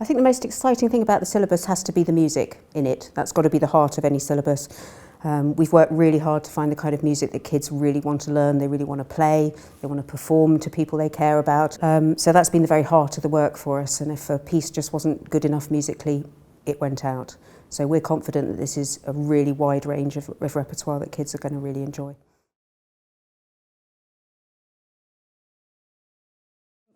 I think the most exciting thing about the syllabus has to be the music in it. That's got to be the heart of any syllabus. We've worked really hard to find the kind of music that kids really want to learn, they really want to play, they want to perform to people they care about. So that's been the very heart of the work for us, and if a piece just wasn't good enough musically, it went out. So we're confident that this is a really wide range of repertoire that kids are going to really enjoy.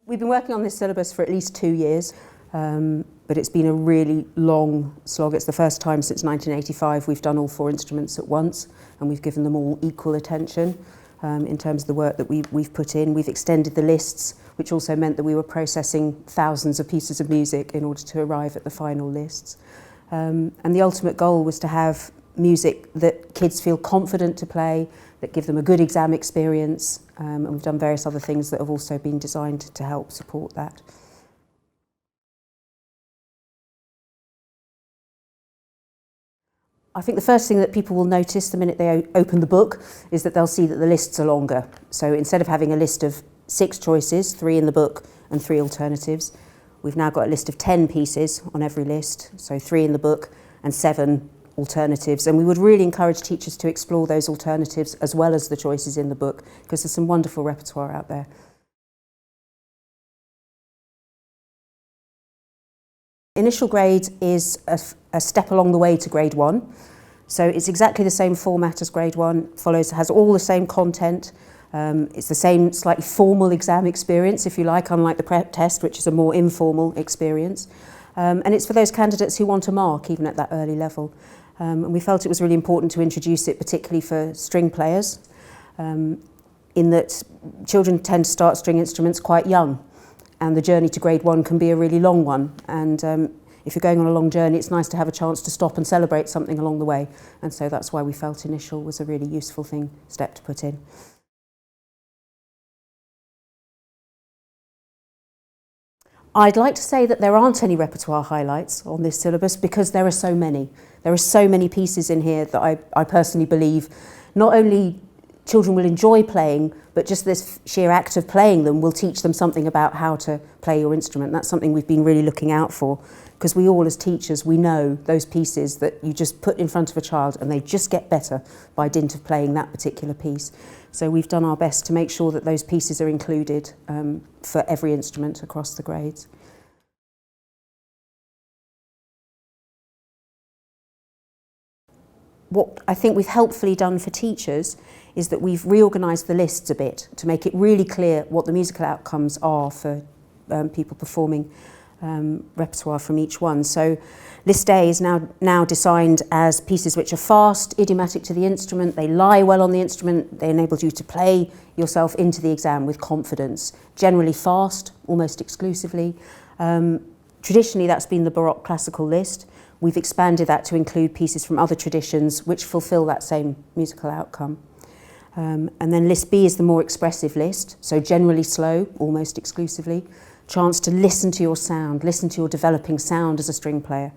We've been working on this syllabus for at least 2 years. But it's been a really long slog. It's the first time since 1985 we've done all 4 instruments at once, and we've given them all equal attention in terms of the work that we've put in. We've extended the lists, which also meant that we were processing thousands of pieces of music in order to arrive at the final lists. And the ultimate goal was to have music that kids feel confident to play, that give them a good exam experience, and we've done various other things that have also been designed to help support that. I think the first thing that people will notice the minute they open the book is that they'll see that the lists are longer. So instead of having a list of 6 choices, 3 in the book and 3 alternatives, we've now got a list of 10 pieces on every list, so 3 in the book and 7 alternatives. And we would really encourage teachers to explore those alternatives as well as the choices in the book, because there's some wonderful repertoire out there. Initial grade is a step along the way to grade 1. So it's exactly the same format as grade 1, has all the same content. It's the same slightly formal exam experience, if you like, unlike the prep test, which is a more informal experience. And it's for those candidates who want a mark, even at that early level. And we felt it was really important to introduce it, particularly for string players, in that children tend to start string instruments quite young. And the journey to grade 1 can be a really long one. And if you're going on a long journey, it's nice to have a chance to stop and celebrate something along the way. And so that's why we felt initial was a really useful step to put in. I'd like to say that there aren't any repertoire highlights on this syllabus because there are so many. There are so many pieces in here that I personally believe not only children will enjoy playing, but just this sheer act of playing them will teach them something about how to play your instrument. That's something we've been really looking out for, because we all as teachers, we know those pieces that you just put in front of a child and they just get better by dint of playing that particular piece. So we've done our best to make sure that those pieces are included for every instrument across the grades. What I think we've helpfully done for teachers is that we've reorganised the lists a bit to make it really clear what the musical outcomes are for people performing repertoire from each one. So List A is now designed as pieces which are fast, idiomatic to the instrument, they lie well on the instrument, they enable you to play yourself into the exam with confidence. Generally fast, almost exclusively. Traditionally that's been the Baroque classical list. We've expanded that to include pieces from other traditions which fulfil that same musical outcome. And then List B is the more expressive list, so generally slow, almost exclusively. Chance to listen to your sound, listen to your developing sound as a string player,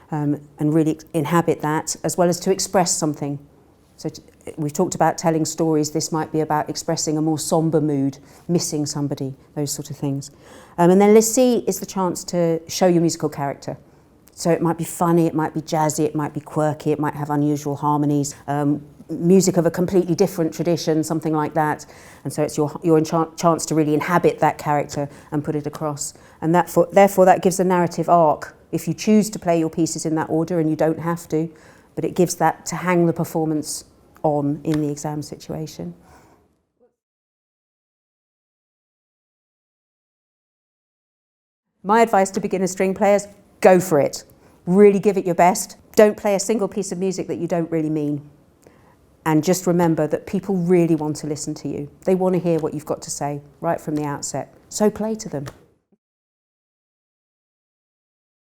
and really inhabit that, as well as to express something. So we've talked about telling stories. This might be about expressing a more somber mood, missing somebody, those sort of things. And then List C is the chance to show your musical character. So it might be funny, it might be jazzy, it might be quirky, it might have unusual harmonies, music of a completely different tradition, something like that. And so it's your chance to really inhabit that character and put it across. And therefore that gives a narrative arc if you choose to play your pieces in that order, and you don't have to, but it gives that to hang the performance on in the exam situation. My advice to beginner string players: go for it. Really give it your best. Don't play a single piece of music that you don't really mean. And just remember that people really want to listen to you. They want to hear what you've got to say right from the outset. So play to them.